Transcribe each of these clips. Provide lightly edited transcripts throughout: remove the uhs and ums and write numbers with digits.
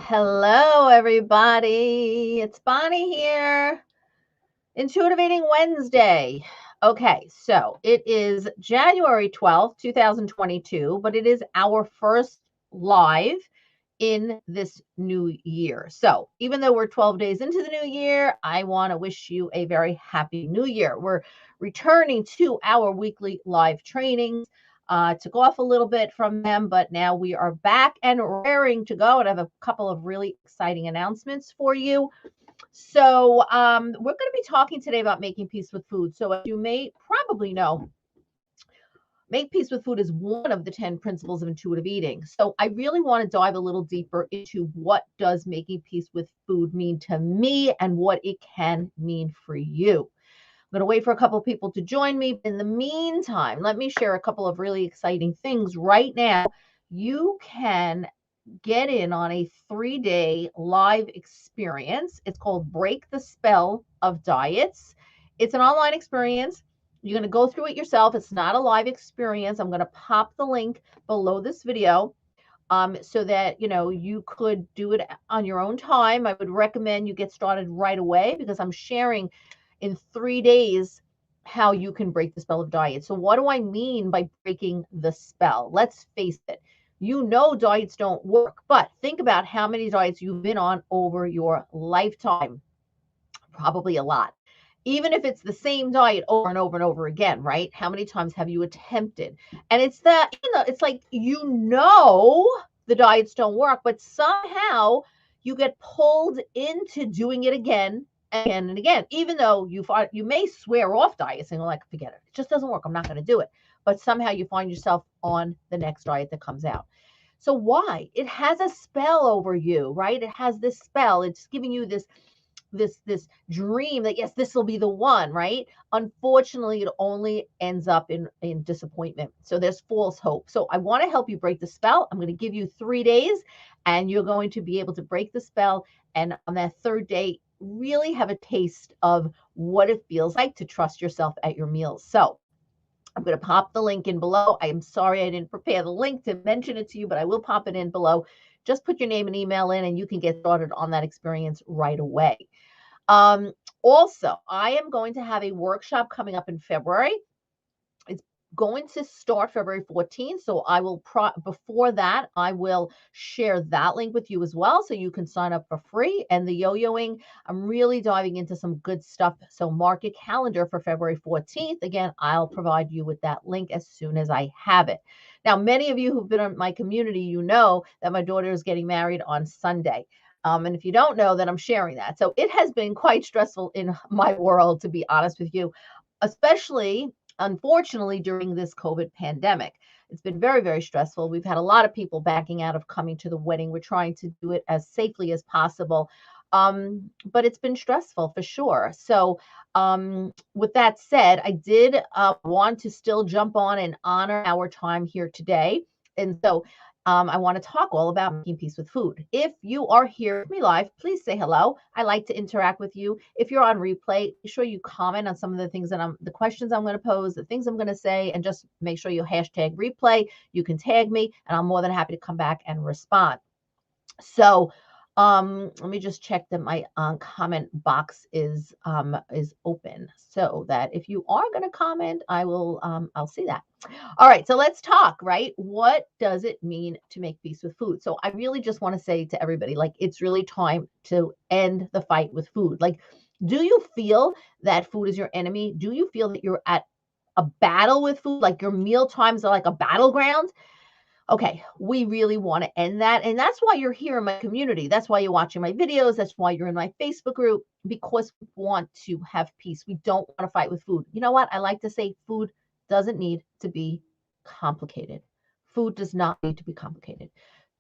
Hello, everybody. It's Bonnie here. Intuitive Eating Wednesday. Okay, so it is January 12th, 2022, but it is our first live in this new year. So even though we're 12 days into the new year, I want to wish you a very happy new year. We're returning to our weekly live trainings. Took off a little bit from them, but now we are back and raring to go. And I have a couple of really exciting announcements for you. So, we're going to be talking today about making peace with food. So, as you may probably know, make peace with food is one of the 10 principles of intuitive eating. So, I really want to dive a little deeper into what does making peace with food mean to me and what it can mean for you. I'm going to wait for a couple of people to join me. In the meantime, let me share a couple of really exciting things right now. You can get in on a 3-day live experience. It's called Break the Spell of Diets. It's an online experience. You're going to go through it yourself. It's not a live experience. I'm going to pop the link below this video so that you could do it on your own time. I would recommend you get started right away because I'm sharing in 3 days how you can break the spell of diet. So what do I mean by breaking the spell? Let's face it. Diets don't work, but think about how many diets you've been on over your lifetime. Probably a lot. Even if it's the same diet over and over and over again, right? How many times have you attempted? And it's that, it's like, the diets don't work, but somehow you get pulled into doing it again and again, even though you may swear off diets and you're like, forget it. It just doesn't work. I'm not going to do it. But somehow you find yourself on the next diet that comes out. So why? It has a spell over you, right? It has this spell. It's giving you this dream that, yes, this will be the one, right? Unfortunately, it only ends up in disappointment. So there's false hope. So I want to help you break the spell. I'm going to give you 3 days and you're going to be able to break the spell. And on that third day, really have a taste of what it feels like to trust yourself at your meals. So I'm going to pop the link in below. I am sorry I didn't prepare the link to mention it to you, but I will pop it in below. Just put your name and email in and you can get started on that experience right away. Also, I am going to have a workshop coming up in February. It's going to start February 14th. So I will, before that, I will share that link with you as well. So you can sign up for free. And the yo-yoing, I'm really diving into some good stuff. So mark your calendar for February 14th. Again, I'll provide you with that link as soon as I have it. Now, many of you who've been in my community, you know that my daughter is getting married on Sunday. And if you don't know, then I'm sharing that. So it has been quite stressful in my world, to be honest with you, especially, unfortunately, during this COVID pandemic. It's been very, very stressful. We've had a lot of people backing out of coming to the wedding. We're trying to do it as safely as possible. But it's been stressful for sure. So with that said, I did want to still jump on and honor our time here today. And so I want to talk all about making peace with food. If you are here with me live, please say hello. I like to interact with you. If you're on replay, be sure you comment on some of the things the questions I'm going to pose, the things I'm going to say, and just make sure you hashtag replay. You can tag me, and I'm more than happy to come back and respond. So let me just check that my comment box is open so that if you are going to comment, I'll see that. All right, so let's talk, right? What does it mean to make peace with food? So I really just want to say to everybody, like, it's really time to end the fight with food. Like, do you feel that food is your enemy? Do you feel that you're at a battle with food? Like your meal times are like a battleground? Okay, we really want to end that. And that's why you're here in my community. That's why you're watching my videos. That's why you're in my Facebook group, because we want to have peace. We don't want to fight with food. You know what? I like to say food doesn't need to be complicated. Food does not need to be complicated.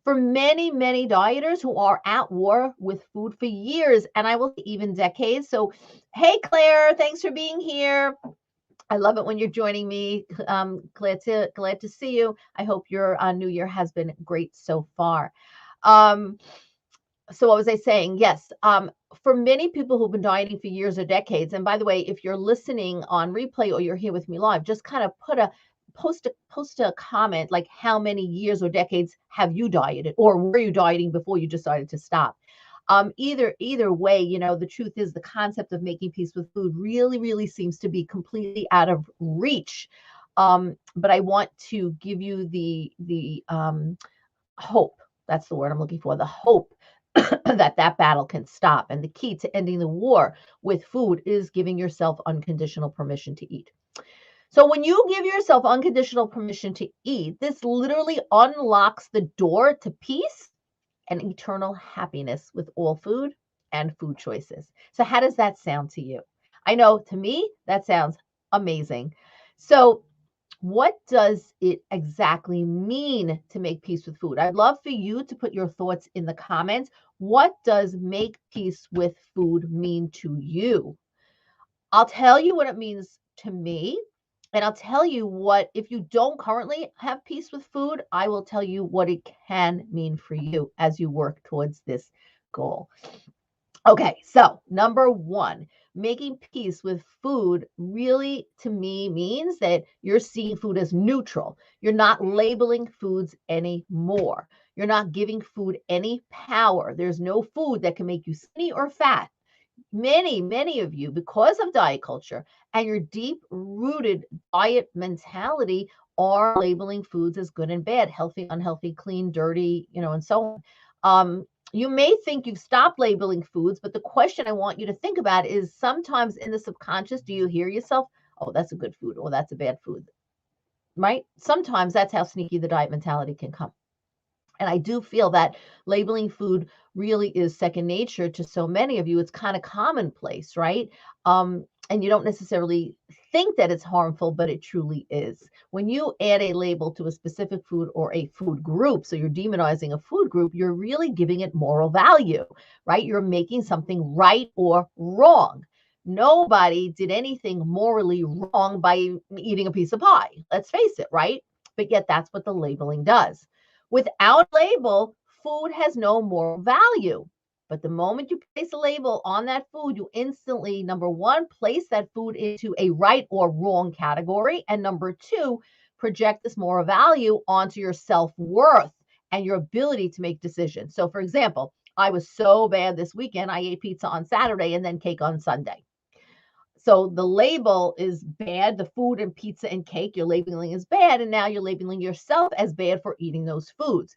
For many, many dieters who are at war with food for years, and I will say even decades. So, hey, Claire, thanks for being here. I love it when you're joining me. Glad to see you. I hope your new year has been great so far. So what was I saying? Yes. For many people who've been dieting for years or decades, and by the way, if you're listening on replay or you're here with me live, just kind of put a post a comment like how many years or decades have you dieted, or were you dieting before you decided to stop? Either way, you know, the truth is the concept of making peace with food really seems to be completely out of reach. But I want to give you the hope. That's the word I'm looking for. The hope that battle can stop. And the key to ending the war with food is giving yourself unconditional permission to eat. So when you give yourself unconditional permission to eat, this literally unlocks the door to peace and eternal happiness with all food and food choices. So how does that sound to you? I know to me, that sounds amazing. So what does it exactly mean to make peace with food? I'd love for you to put your thoughts in the comments. What does make peace with food mean to you? I'll tell you what it means to me. And I'll tell you what, if you don't currently have peace with food, I will tell you what it can mean for you as you work towards this goal. Okay, so number one, making peace with food really to me means that you're seeing food as neutral. You're not labeling foods anymore. You're not giving food any power. There's no food that can make you skinny or fat. Many of you, because of diet culture and your deep rooted diet mentality, are labeling foods as good and bad, healthy, unhealthy, clean, dirty, you know, and so on. You may think you've stopped labeling foods, but the question I want you to think about is sometimes in the subconscious, do you hear yourself? Oh, that's a good food, or that's a bad food, right? Sometimes that's how sneaky the diet mentality can come. And I do feel that labeling food really is second nature to so many of you. It's kind of commonplace, right? And you don't necessarily think that it's harmful, but it truly is. When you add a label to a specific food or a food group, so you're demonizing a food group, you're really giving it moral value, right? You're making something right or wrong. Nobody did anything morally wrong by eating a piece of pie. Let's face it, right? But yet that's what the labeling does. Without label, food has no moral value. But the moment you place a label on that food, you instantly, number one, place that food into a right or wrong category. And number two, project this moral value onto your self-worth and your ability to make decisions. So, for example, I was so bad this weekend, I ate pizza on Saturday and then cake on Sunday. So the label is bad. The food and pizza and cake you're labeling as bad. And now you're labeling yourself as bad for eating those foods.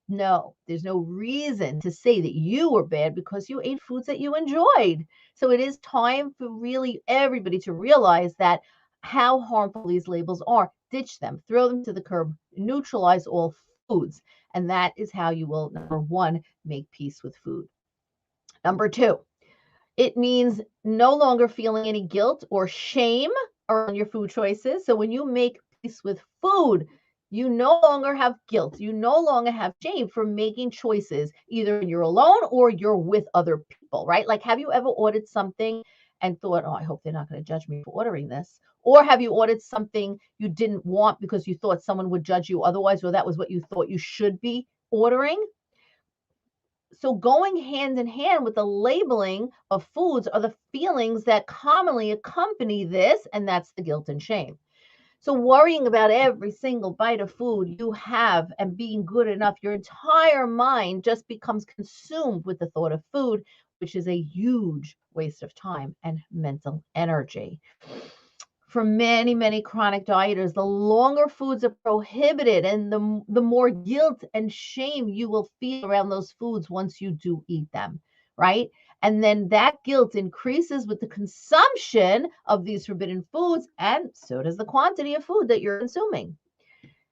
No, there's no reason to say that you were bad because you ate foods that you enjoyed. So it is time for really everybody to realize that how harmful these labels are. Ditch them, throw them to the curb, neutralize all foods. And that is how you will, number one, make peace with food. Number two, it means no longer feeling any guilt or shame around your food choices. So when you make peace with food, you no longer have guilt. You no longer have shame for making choices, either you're alone or you're with other people, right? Like, have you ever ordered something and thought, oh, I hope they're not going to judge me for ordering this? Or have you ordered something you didn't want because you thought someone would judge you otherwise, or that was what you thought you should be ordering? So going hand in hand with the labeling of foods are the feelings that commonly accompany this, and that's the guilt and shame. So worrying about every single bite of food you have and being good enough, your entire mind just becomes consumed with the thought of food, which is a huge waste of time and mental energy. For many chronic dieters, the longer foods are prohibited and the more guilt and shame you will feel around those foods once you do eat them, right? And then that guilt increases with the consumption of these forbidden foods, and so does the quantity of food that you're consuming.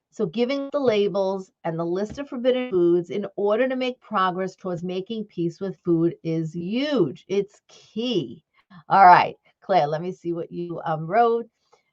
So giving the labels and the list of forbidden foods in order to make progress towards making peace with food is huge. It's key. All right, Claire, let me see what you wrote.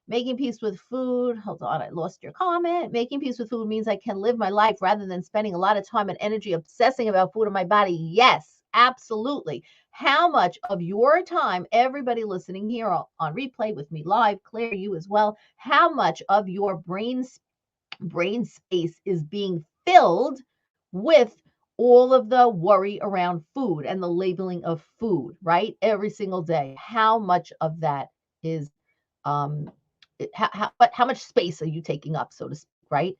Making peace with food. Hold on, I lost your comment. Making peace with food means I can live my life rather than spending a lot of time and energy obsessing about food in my body. Yes, absolutely. How much of your time, everybody listening here on replay with me live, Claire, you as well, how much of your brain space is being filled with all of the worry around food and the labeling of food, right? Every single day. How much of that is how much space are you taking up, so to speak, right?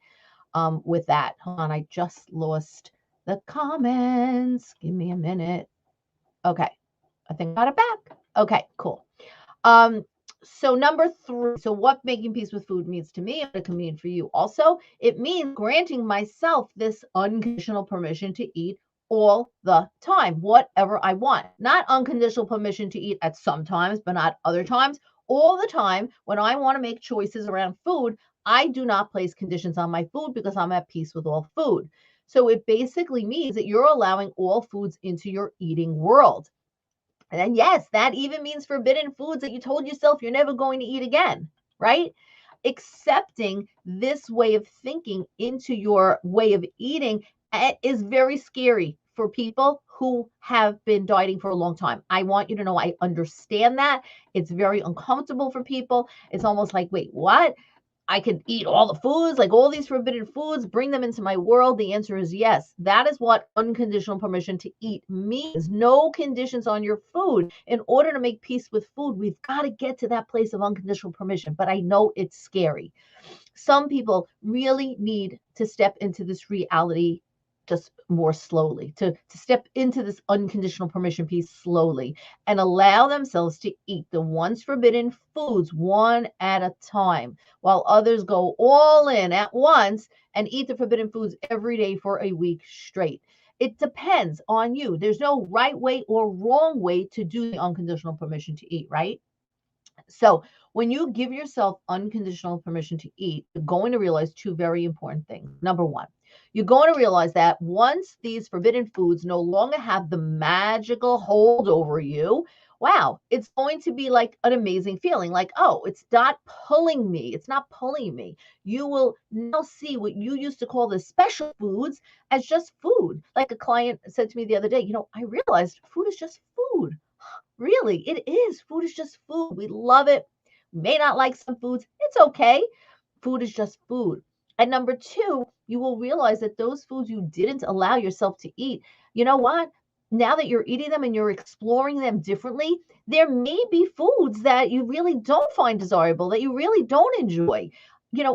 With that. Hold on, I just lost the comments. Give me a minute. Okay. I think I got it back. Okay, cool. So number 3, so what making peace with food means to me, and it can mean for you also, it means granting myself this unconditional permission to eat all the time, whatever I want. Not unconditional permission to eat at some times, but not other times. All the time, when I want to make choices around food, I do not place conditions on my food because I'm at peace with all food. So it basically means that you're allowing all foods into your eating world. And then, yes, that even means forbidden foods that you told yourself you're never going to eat again, right? Accepting this way of thinking into your way of eating is very scary for people who have been dieting for a long time. I want you to know I understand that. It's very uncomfortable for people. It's almost like, wait, what? I could eat all the foods, like all these forbidden foods, bring them into my world? The answer is yes. That is what unconditional permission to eat means. No conditions on your food. In order to make peace with food, we've got to get to that place of unconditional permission. But I know it's scary. Some people really need to step into this reality just more slowly, to step into this unconditional permission piece slowly and allow themselves to eat the once forbidden foods one at a time, while others go all in at once and eat the forbidden foods every day for a week straight. It depends on you. There's no right way or wrong way to do the unconditional permission to eat, right? So when you give yourself unconditional permission to eat, you're going to realize 2 very important things. Number 1, you're going to realize that once these forbidden foods no longer have the magical hold over you, wow, it's going to be like an amazing feeling. Like, oh, it's not pulling me. It's not pulling me. You will now see what you used to call the special foods as just food. Like a client said to me the other day, I realized food is just food. Really, it is. Food is just food. We love it. We may not like some foods. It's okay. Food is just food. And number 2, you will realize that those foods you didn't allow yourself to eat, you know what? Now that you're eating them and you're exploring them differently, there may be foods that you really don't find desirable, that you really don't enjoy.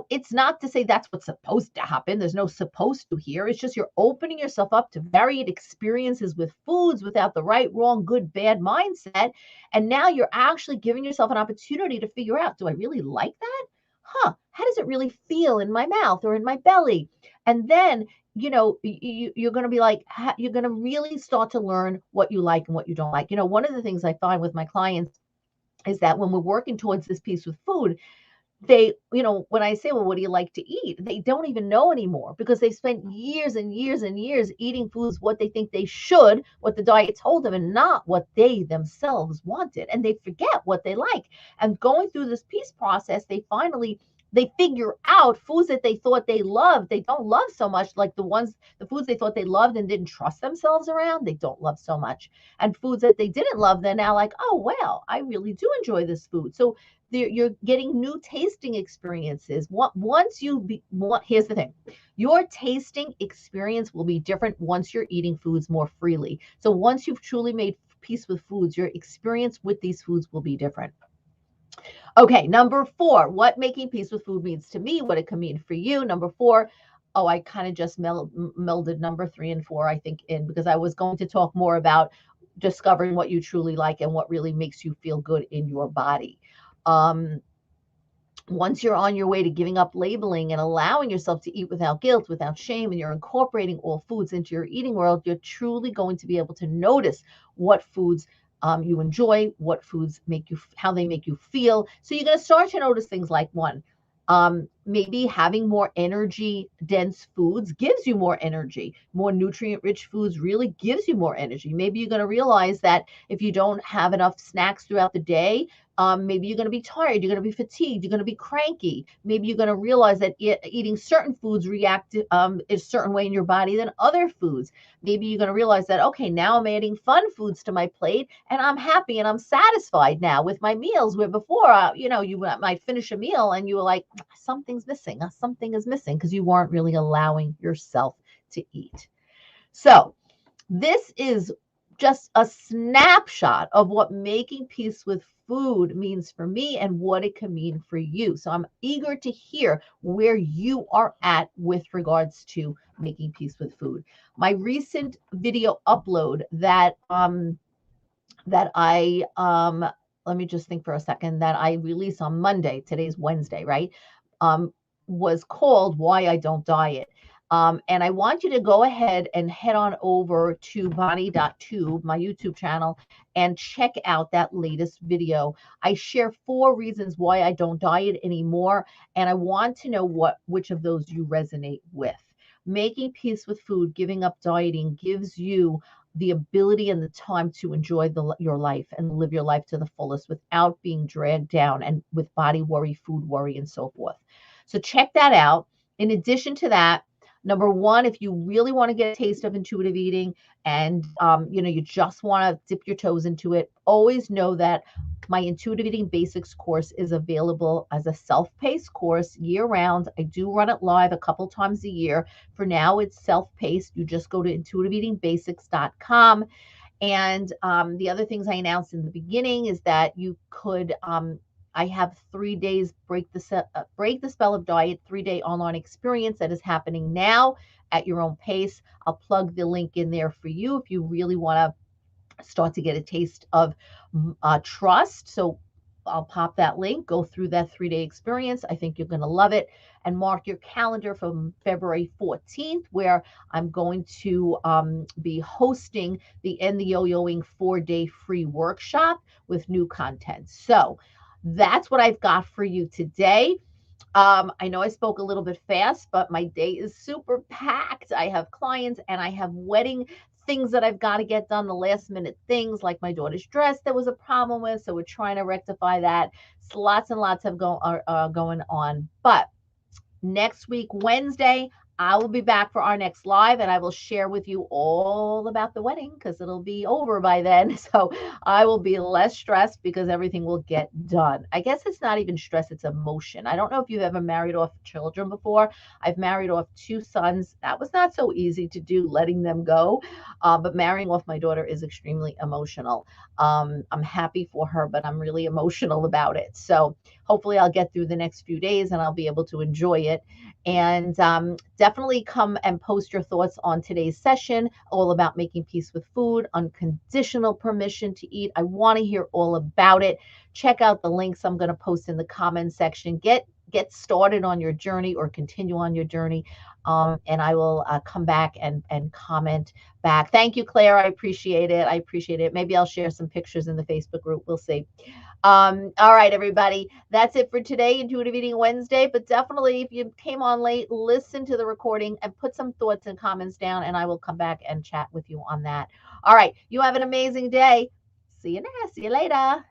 It's not to say that's what's supposed to happen. There's no supposed to here. It's just you're opening yourself up to varied experiences with foods without the right, wrong, good, bad mindset. And now you're actually giving yourself an opportunity to figure out, do I really like that? How does it really feel in my mouth or in my belly? And then, you're going to be like, you're going to really start to learn what you like and what you don't like. One of the things I find with my clients is that when we're working towards this piece with food, they, when I say, well, what do you like to eat? They don't even know anymore because they've spent years and years and years eating foods, what they think they should, what the diet told them, and not what they themselves wanted. And they forget what they like. And going through this peace process, they figure out foods that they thought they loved, they don't love so much, like the foods they thought they loved and didn't trust themselves around, they don't love so much. And foods that they didn't love, they're now like, oh, well, I really do enjoy this food. So you're getting new tasting experiences. Here's the thing. Your tasting experience will be different once you're eating foods more freely. So once you've truly made peace with foods, your experience with these foods will be different. Okay, number 4, what making peace with food means to me, what it can mean for you. Number 4, I kind of just melded number 3 and 4, I think, in, because I was going to talk more about discovering what you truly like and what really makes you feel good in your body. Once you're on your way to giving up labeling and allowing yourself to eat without guilt, without shame, and you're incorporating all foods into your eating world, you're truly going to be able to notice what foods you enjoy, what foods how they make you feel. So you're going to start to notice things like, 1, maybe having more energy dense foods gives you more energy. More nutrient rich foods really gives you more energy. Maybe you're going to realize that if you don't have enough snacks throughout the day, maybe you're going to be tired, you're going to be fatigued, you're going to be cranky. Maybe you're going to realize that eating certain foods react a certain way in your body than other foods. Maybe you're going to realize that, okay, now I'm adding fun foods to my plate and I'm happy and I'm satisfied now with my meals, where before, you might finish a meal and you were like, something's missing, something is missing, because you weren't really allowing yourself to eat. So this is just a snapshot of what making peace with food means for me and what it can mean for you. So I'm eager to hear where you are at with regards to making peace with food. My recent video upload that I let me just think for a second, that I released on Monday, today's Wednesday, right? Um, was called Why I Don't Diet. And I want you to go ahead and head on over to Bonnie.tube, my YouTube channel, and check out that latest video. I share 4 reasons why I don't diet anymore, and I want to know which of those you resonate with. Making peace with food, giving up dieting, gives you the ability and the time to enjoy your life and live your life to the fullest without being dragged down and with body worry, food worry, and so forth. So check that out. In addition to that, number 1, if you really want to get a taste of intuitive eating and you just want to dip your toes into it, always know that my Intuitive Eating Basics course is available as a self-paced course year-round. I do run it live a couple times a year. For now, it's self-paced. You just go to intuitiveeatingbasics.com. And the other things I announced in the beginning is that you could, I have 3 days break the spell of diet, 3-day online experience that is happening now at your own pace. I'll plug the link in there for you if you really want to start to get a taste of trust. So I'll pop that link, go through that 3-day experience. I think you're going to love it. And mark your calendar from February 14th, where I'm going to be hosting the End the Yo-Yoing 4-day free workshop with new content. So that's what I've got for you today. I know I spoke a little bit fast, but my day is super packed. I have clients and I have wedding things that I've got to get done, the last minute things like my daughter's dress there was a problem with. So we're trying to rectify that. So lots and lots of going on. But next week, Wednesday, I will be back for our next live, and I will share with you all about the wedding because it'll be over by then. So I will be less stressed because everything will get done. I guess it's not even stress, it's emotion. I don't know if you've ever married off children before. I've married off 2 sons. That was not so easy to do, letting them go. But marrying off my daughter is extremely emotional. I'm happy for her, but I'm really emotional about it. So hopefully I'll get through the next few days and I'll be able to enjoy it. And definitely come and post your thoughts on today's session, all about making peace with food, unconditional permission to eat. I want to hear all about it. Check out the links I'm going to post in the comment section. Get started on your journey or continue on your journey. And I will come back and comment back. Thank you, Claire. I appreciate it. I appreciate it. Maybe I'll share some pictures in the Facebook group. We'll see. All right, everybody. That's it for today, Intuitive Eating Wednesday. But definitely, if you came on late, listen to the recording and put some thoughts and comments down, and I will come back and chat with you on that. All right. You have an amazing day. See you later.